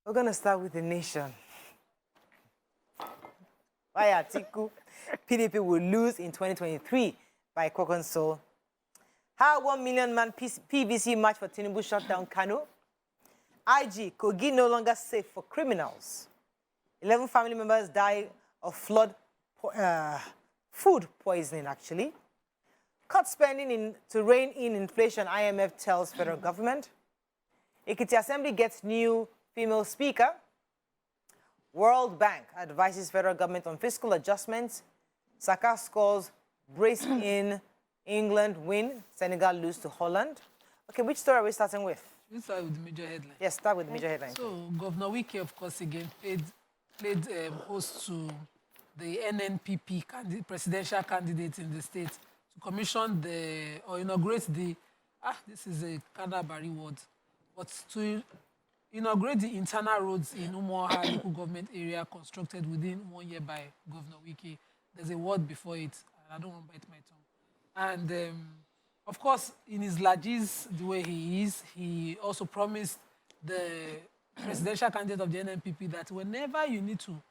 We're going to start with the nation. Why Atiku PDP will lose in 2023 by Kokonsol. How 1 million man PVC march for Tinubu shut down Kano. IG, Kogi no longer safe for criminals. 11 family members die of food poisoning, actually. Cut spending to rein in inflation, IMF tells federal government. Ekiti Assembly gets new female speaker. World Bank advises federal government on fiscal adjustments. Saka scores brace in England win. Senegal lose to Holland. Okay, which story are we starting with? We start with the major headline. Yes, start with the major headline. So, Governor Wike, of course, again played host to the NNPP presidential candidate in the state to commission or inaugurate this is a Canterbury word, but to inaugurate the internal roads in Umuaha local government area constructed within 1 year by Governor Wike. There's a word before it, and I don't want to bite my tongue. And of course, in his largesse, the way he is, he also promised the presidential candidate of the NNPP that whenever you need to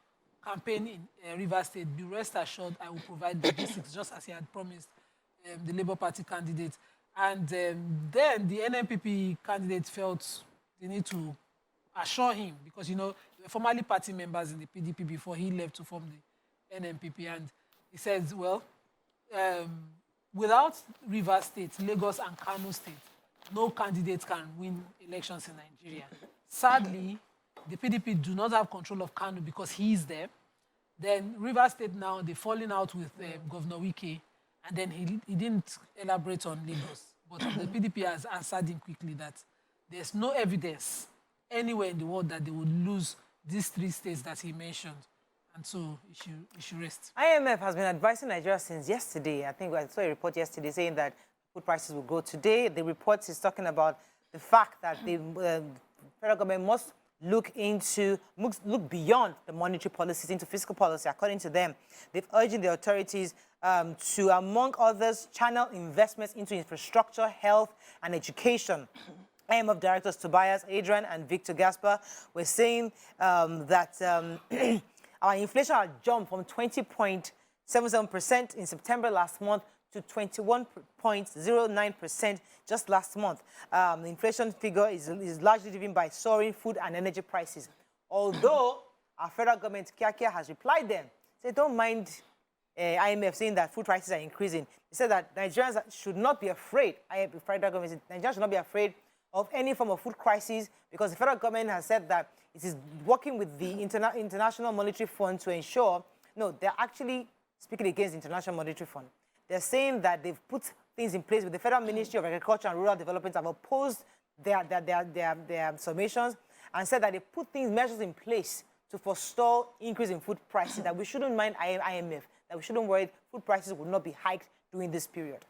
campaign in Rivers State, be rest assured I will provide logistics, just as he had promised the Labour Party candidate. And then the NNPP candidate felt they need to assure him, because, you know, they were formerly party members in the PDP before he left to form the NNPP. And he says, well, without Rivers State, Lagos and Kano State, no candidate can win elections in Nigeria. Sadly, the PDP do not have control of Kano because he is there. Then Rivers State now, they're falling out with Governor Wike, and then he didn't elaborate on Lagos. But the PDP has answered him quickly that there's no evidence anywhere in the world that they would lose these 3 states that he mentioned. And so it should rest. IMF has been advising Nigeria since yesterday. I think I saw a report yesterday saying that food prices will go today. The report is talking about the fact that the federal government must look beyond the monetary policies into fiscal policy. According to them, they've urged the authorities to, among others, channel investments into infrastructure, health, and education. IMF directors Tobias Adrian and Victor Gaspar were saying that our inflation had jumped from 20.77% in September last month to 21.09% just last month. The inflation figure is largely driven by soaring food and energy prices. Although our federal government, Kiakia, has replied them, say don't mind IMF saying that food prices are increasing. They said that Nigerians should not be afraid. The federal government said Nigerians should not be afraid of any form of food crisis, because the federal government has said that it is working with the International Monetary Fund to ensure, no, they're actually speaking against the International Monetary Fund. They're saying that they've put things in place with the Federal Ministry of Agriculture and Rural Development, have opposed their submissions and said that they put measures in place to forestall increase in food prices, that we shouldn't mind IMF, that we shouldn't worry food prices will not be hiked during this period.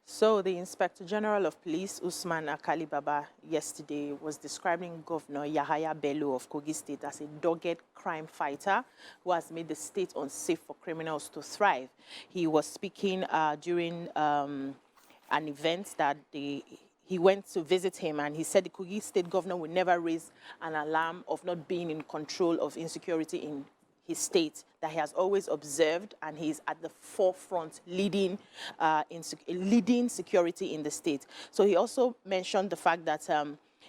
So the Inspector General of Police, Usman Akali Baba, yesterday was describing Governor Yahaya Bello of Kogi State as a dogged crime fighter who has made the state unsafe for criminals to thrive. He was speaking during an event that he went to visit him, and he said the Kogi State governor would never raise an alarm of not being in control of insecurity in his state, that he has always observed, and he's at the forefront leading security in the state. So he also mentioned the fact that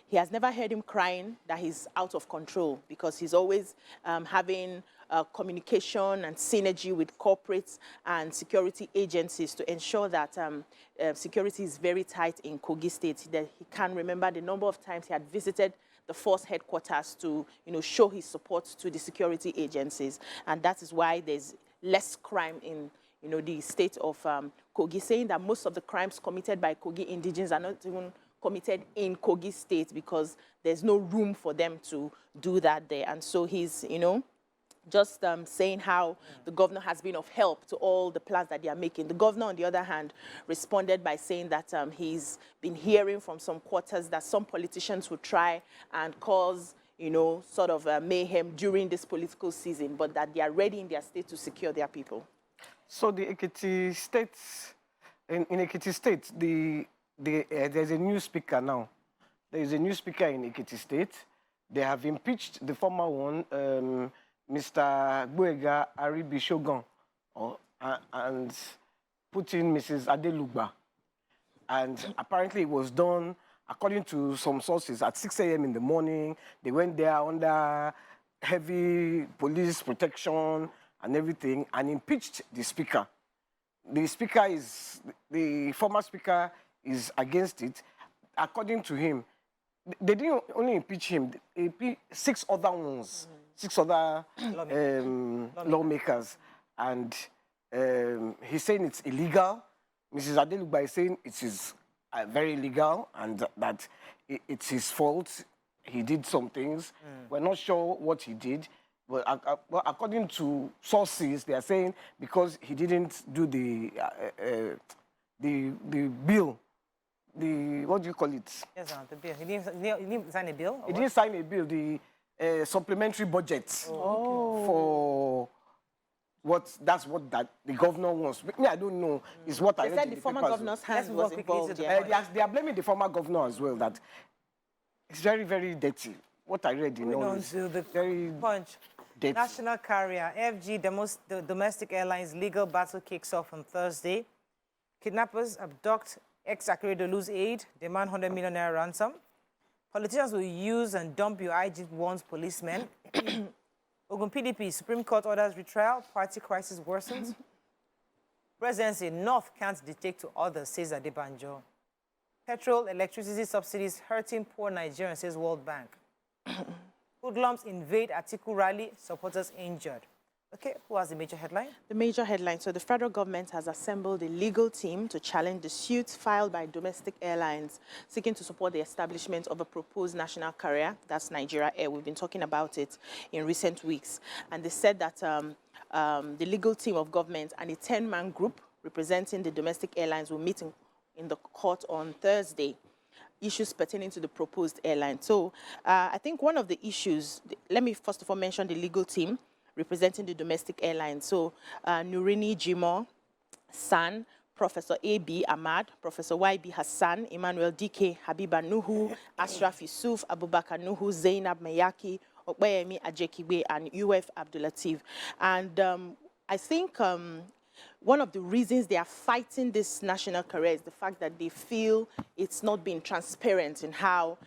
he has never heard him crying that he's out of control, because he's always having communication and synergy with corporates and security agencies to ensure that security is very tight in Kogi State. That he can remember the number of times he had visited the force headquarters to, show his support to the security agencies. And that is why there's less crime in, the state of Kogi, saying that most of the crimes committed by Kogi indigenes are not even committed in Kogi State because there's no room for them to do that there. And so he's, just saying how the governor has been of help to all the plans that they are making. The governor, on the other hand, responded by saying that he's been hearing from some quarters that some politicians would try and cause, sort of mayhem during this political season, but that they are ready in their state to secure their people. So the Ekiti State, in Ekiti State, there's a new speaker now. There is a new speaker in Ekiti State. they have impeached the former one, Mr. Gboyega Aribishogun, and put in Mrs. Adelugba. And apparently it was done, according to some sources, at 6 a.m. in the morning. They went there under heavy police protection and everything and impeached the speaker. The former speaker is against it. According to him, they didn't only impeach him, they impeached 6 other ones, 6 other lawmakers. And he's saying it's illegal. Mrs. Adelugba is saying it is very illegal and that it's his fault. He did some things. We're not sure what he did. But according to sources, they are saying because he didn't do the bill, what do you call it? Yes, the bill. He didn't sign a bill? He didn't sign a bill, the supplementary budget for that's what the governor wants. Me, I don't know. It's what I read said in the the former papers. governor's hand was involved. They are blaming the former governor as well. That it's very, very dirty. What I read, The very Punch. dirty. National carrier FG, the domestic airlines legal battle kicks off on Thursday. Kidnappers abduct ex-Akeredolu's aide, demand 100 million naira ransom. Politicians will use and dump your IG warns policemen. Ogun PDP, Supreme Court orders retrial, party crisis worsens. Presidency, North can't dictate to others, says Adebanjo. Petrol, electricity subsidies hurting poor Nigerians, says World Bank. Hoodlums invade Atiku rally, supporters injured. Okay, who has the major headline? The major headline. So the federal government has assembled a legal team to challenge the suits filed by domestic airlines seeking to support the establishment of a proposed national carrier. That's Nigeria Air. We've been talking about it in recent weeks. And they said that the legal team of government and a 10-man group representing the domestic airlines will meet in the court on Thursday. Issues pertaining to the proposed airline. So I think one of the issues, let me first of all mention the legal team representing the domestic airlines. So Nurini Jimo, San, Professor A.B. Ahmad, Professor Y.B. Hassan, Emmanuel D.K. Habiba Nuhu, Ashraf Yusuf, Abubakar Nuhu, Zainab Mayaki, Okpeyemi Ajekiwe, and UF Abdulatif. And I think one of the reasons they are fighting this national carrier is the fact that they feel it's not being transparent in how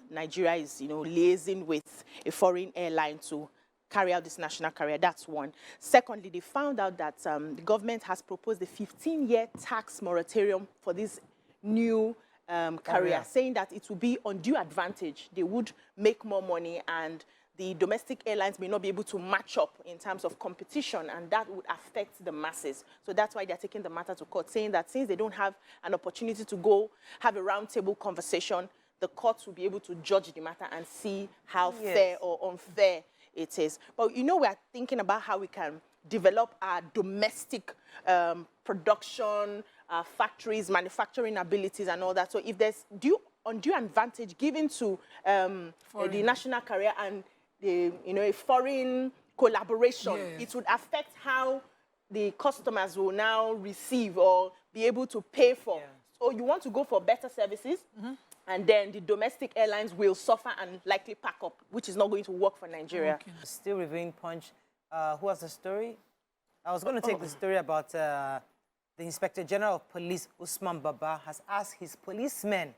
Nigeria is, liaising with a foreign airline to carry out this national carrier. That's one. Secondly, they found out that the government has proposed a 15-year tax moratorium for this new carrier, saying that it will be undue advantage. They would make more money and the domestic airlines may not be able to match up in terms of competition, and that would affect the masses. So that's why they're taking the matter to court, saying that since they don't have an opportunity to go have a roundtable conversation, the courts will be able to judge the matter and see how fair or unfair it is. But we're thinking about how we can develop our domestic production, factories, manufacturing abilities and all that. So if there's undue advantage given to the national carrier and a foreign collaboration, it would affect how the customers will now receive or be able to pay for. So you want to go for better services, and then the domestic airlines will suffer and likely pack up, which is not going to work for Nigeria. Still reviewing Punch. Who has the story? I was going to take the story about the Inspector General of Police, Usman Baba, has asked his policemen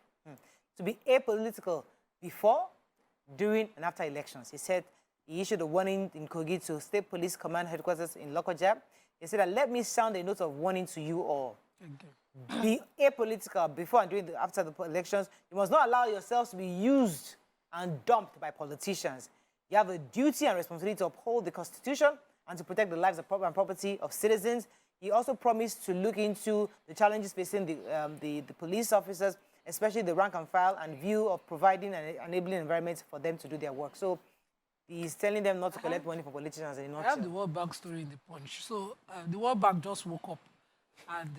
to be apolitical before, during, and after elections. He said he issued a warning in Kogi to State Police Command Headquarters in Lokoja. He said, let me sound a note of warning to you all. Be apolitical before and after the elections. You must not allow yourselves to be used and dumped by politicians. You have a duty and responsibility to uphold the Constitution and to protect the lives and property of citizens. He also promised to look into the challenges facing the police officers, especially the rank and file, and view of providing an enabling environment for them to do their work. So he's telling them not to collect money from politicians. I have the World Bank story in the Punch. So the World Bank just woke up and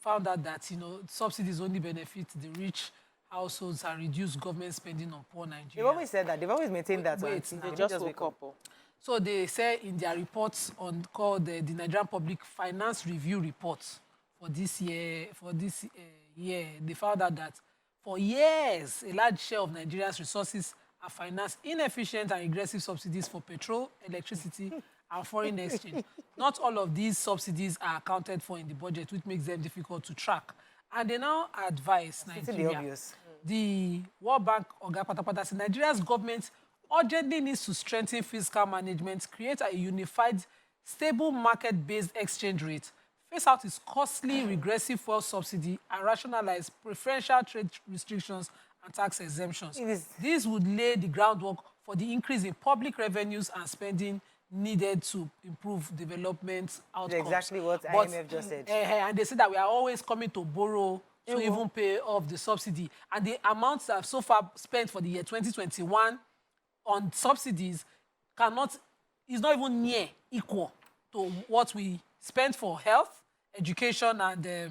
found out that, subsidies only benefit the rich households and reduce government spending on poor Nigerians. They've always said that. They've always maintained that. Wait, they just woke up. So they say in their reports called the Nigerian Public Finance Review Reports for this year, they found out that for years, a large share of Nigeria's resources have financed inefficient and regressive subsidies for petrol, electricity, and foreign exchange. Not all of these subsidies are accounted for in the budget, which makes them difficult to track. And they now advise Nigeria, the World Bank, Oga Patapata, said Nigeria's government urgently needs to strengthen fiscal management, create a unified, stable market-based exchange rate, phase out its costly, regressive fuel subsidy, and rationalize preferential trade restrictions and tax exemptions. This would lay the groundwork for the increase in public revenues and spending needed to improve development outcomes. Exactly what IMF just said. And they said that we are always coming to borrow to even pay off the subsidy. And the amounts that have so far spent for the year 2021 on subsidies is not even near equal to what we spent for health, education, and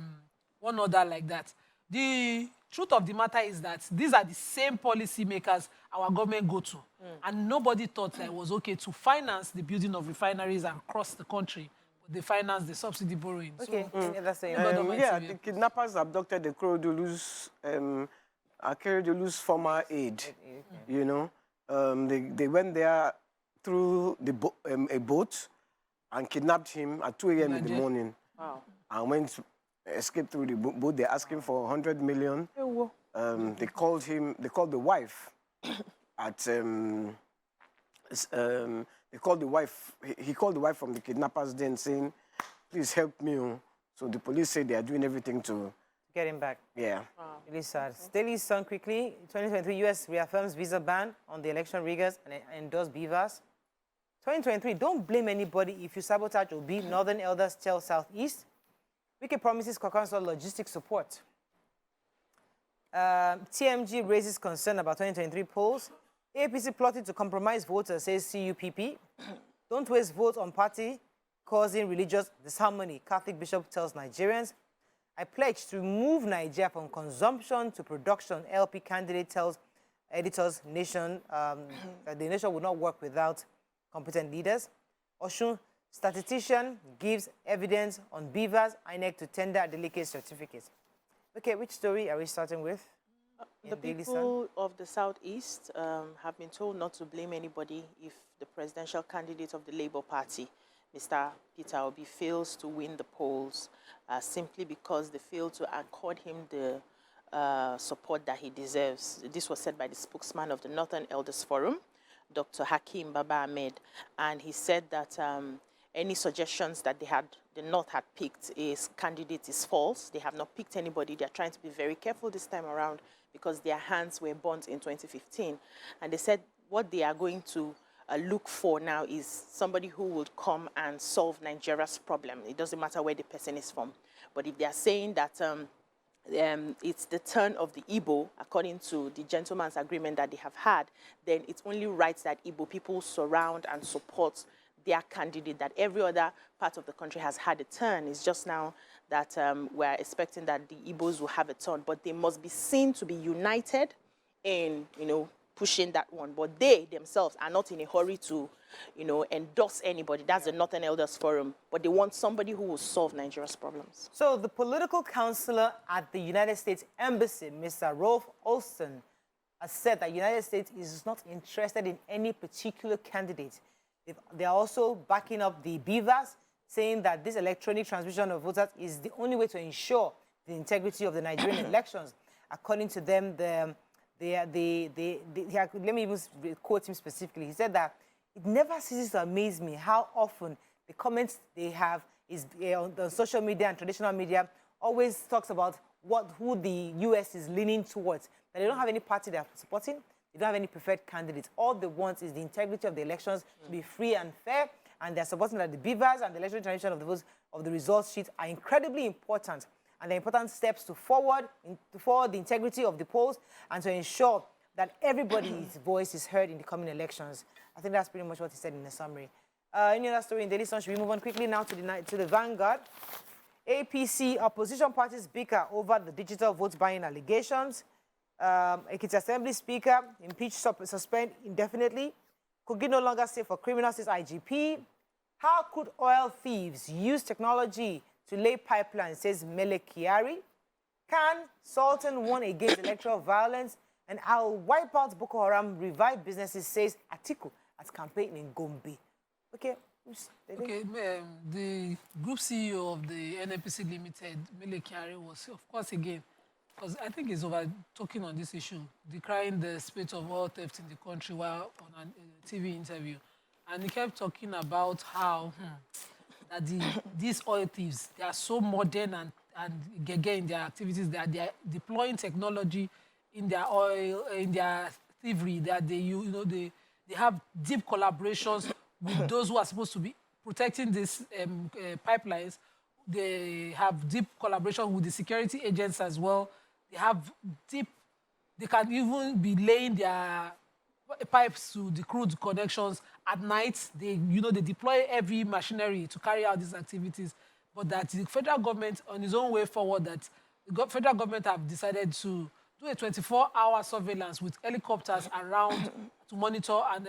one other like that. The truth of the matter is that these are the same policy makers our government go to. And nobody thought that it was okay to finance the building of refineries across the country. But they financed the subsidy borrowing. Okay, that's the the kidnappers abducted the Akeredolu's former aide. You know, they went there through a boat and kidnapped him at 2 a.m. in the morning. Wow. And escaped through the boat. They're asking for 100 million. They called the wife at they called the wife. He called the wife from the kidnappers then saying, please help me. So the police say they are doing everything to get him back. Yeah. Wow. Really sad. Daily Sun quickly. 2023 U.S. reaffirms visa ban on the election riggers and endorse beavers. 2023, don't blame anybody if you sabotage Obi. Northern elders tell Southeast. Wike promises Kwankwaso logistic support. TMG raises concern about 2023 polls. APC plotted to compromise voters, says CUPP. Don't waste votes on party causing religious disharmony, Catholic bishop tells Nigerians. I pledge to move Nigeria from consumption to production, LP candidate tells editors nation that the nation will not work without competent leaders. Oshun statistician gives evidence on beavers, INEC to tender delicate certificates. Okay, which story are we starting with? The people of the Southeast have been told not to blame anybody if the presidential candidate of the Labour Party, Mr. Peter Obi, fails to win the polls simply because they fail to accord him the support that he deserves. This was said by the spokesman of the Northern Elders Forum, Dr. Hakeem Baba Ahmed, and he said that any suggestions that the North had picked is candidate is false. They have not picked anybody. They're trying to be very careful this time around because their hands were burnt in 2015. And they said what they are going to look for now is somebody who would come and solve Nigeria's problem. It doesn't matter where the person is from. But if they are saying that it's the turn of the Igbo, according to the gentleman's agreement that they have had, then it's only right that Igbo people surround and support their candidate, that every other part of the country has had a turn. It's just now that we're expecting that the Igbos will have a turn, but they must be seen to be united in, pushing that one. But they themselves are not in a hurry to, endorse anybody. That's the Northern Elders Forum. But they want somebody who will solve Nigeria's problems. So the political counselor at the United States Embassy, Mr. Rolf Olson, has said that the United States is not interested in any particular candidate. They are also backing up the beavers, saying that this electronic transmission of voters is the only way to ensure the integrity of the Nigerian elections. According to them, let me even quote him specifically. He said that it never ceases to amaze me how often the comments they have is on social media and traditional media always talks about who the U.S. is leaning towards. That they don't have any party they are supporting. They don't have any preferred candidates. All they want is the integrity of the elections to be free and fair, and they're supporting that the beavers and the electoral transmission of the votes of the results sheet are incredibly important, and they're important steps to forward the integrity of the polls and to ensure that everybody's voice is heard in the coming elections. I think that's pretty much what he said in the summary. Any other story in Daily Sun? Should we move on quickly now to the Vanguard? APC opposition parties bicker over the digital vote buying allegations. Ekiti Assembly Speaker impeached, suspend indefinitely. Kogi no longer safe for criminals, says IGP. How could oil thieves use technology to lay pipelines, says Mele Kyari. Can Sultan warn against electoral violence? And I'll wipe out Boko Haram, revive businesses, says Atiku at campaign in Gombe. Okay. Okay, the group CEO of the NNPC Limited, Mele Kyari, was, of course, again, because I think he's over talking on this issue, decrying the spate of oil theft in the country while on a TV interview. And he kept talking about how that these oil thieves, they are so modern and again in their activities, that they are deploying technology in their oil, in their thievery, that they have deep collaborations with those who are supposed to be protecting these pipelines. They have deep collaboration with the security agents as well. They can even be laying their pipes to the crude connections at night. They deploy heavy machinery to carry out these activities. But that the federal government, on its own way forward, that the federal government have decided to do a 24-hour surveillance with helicopters around to monitor and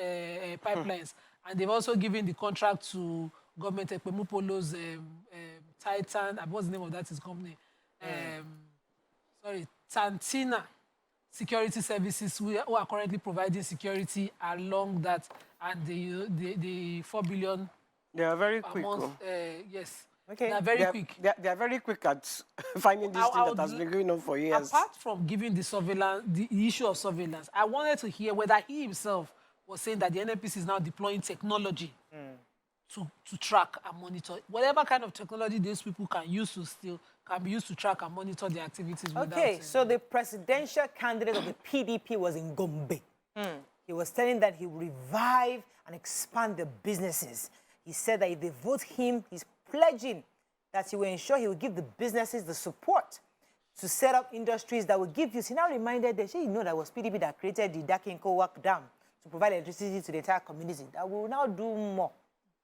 pipelines. And they've also given the contract to government Ekpemupolo's Titan, what's the name of that his company? Tantina Security Services, who are currently providing security along that, and the 4 billion. They are very quick. Yes. Okay. They are very quick. They are very quick at finding this thing that has been going on for years. Apart from giving the surveillance, the issue of surveillance, I wanted to hear whether he himself was saying that the NNPC is now deploying technology to track and monitor. Whatever kind of technology these people can use to steal can be used to track and monitor the activities. Okay, so the presidential candidate of the PDP was in Gombe. He was telling that he will revive and expand the businesses. He said that if they vote him, he's pledging that he will ensure he will give the businesses the support to set up industries that will give you. He now reminded them, you know that was PDP that created the Dakinko Work Dam to provide electricity to the entire community. That will now do more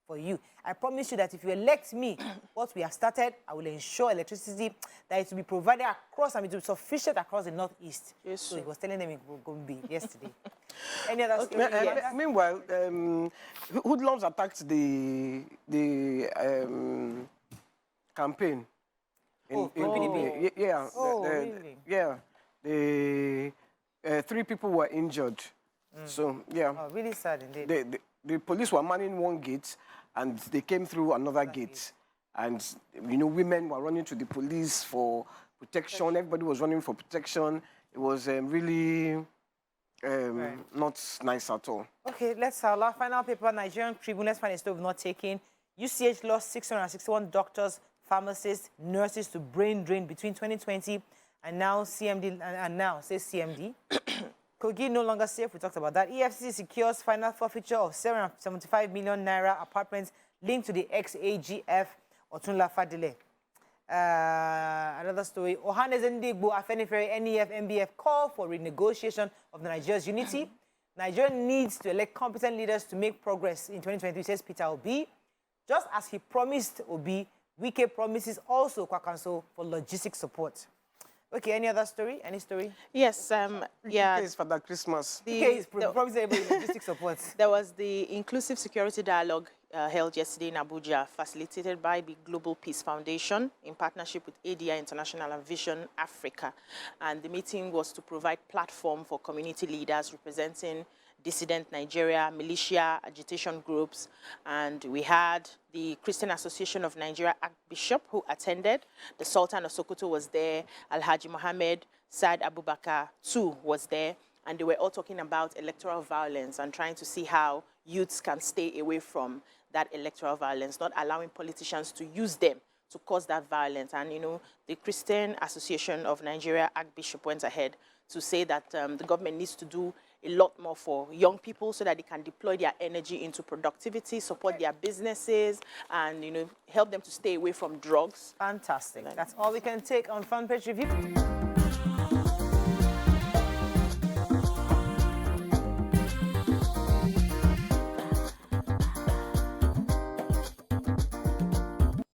for you. I promise you that if you elect me, what we have started, I will ensure electricity that it will be provided across and it will be sufficient across the northeast. Yes, so he was telling them it will go be yesterday. Any other story? Yes. Meanwhile, hoodlums attacked the campaign. PDP. Yeah. Really? Yeah. 3 people were injured. So, yeah. Oh, really sad indeed. The police were manning one gate, and they came through another gate. And, women were running to the police for protection. Everybody was running for protection. It was really not nice at all. Okay, let's have our final paper. Nigerian Tribune. Let's find a story we've not taken. UCH lost 661 doctors, pharmacists, nurses to brain drain between 2020 and now CMD, and now says CMD. Kogi no longer safe. We talked about that. EFCC secures final forfeiture of 775 million naira apartments linked to the ex-AGF Otunla Fadile. Another story. Ohanes Ndigbo, Afenifere, NEF, MBF call for renegotiation of Nigeria's unity. Nigeria needs to elect competent leaders to make progress in 2023, says Peter Obi. Just as he promised Obi, Wike promises also Kwakanso for logistic support. Okay, any other story? Any story? Yes, yeah. It's Father Christmas. Is promising logistic support. There was the Inclusive Security Dialogue held yesterday in Abuja, facilitated by the Global Peace Foundation in partnership with ADI International and Vision Africa. And the meeting was to provide platform for community leaders representing dissident Nigeria, militia, agitation groups, and we had the Christian Association of Nigeria Archbishop who attended. The Sultan of Sokoto was there. Alhaji Mohammed Saad Abubakar too was there, and they were all talking about electoral violence and trying to see how youths can stay away from that electoral violence, not allowing politicians to use them to cause that violence. And, the Christian Association of Nigeria Archbishop went ahead to say that the government needs to do a lot more for young people so that they can deploy their energy into productivity, support their businesses, and, help them to stay away from drugs. Fantastic. That's all we can take on Front Page Review.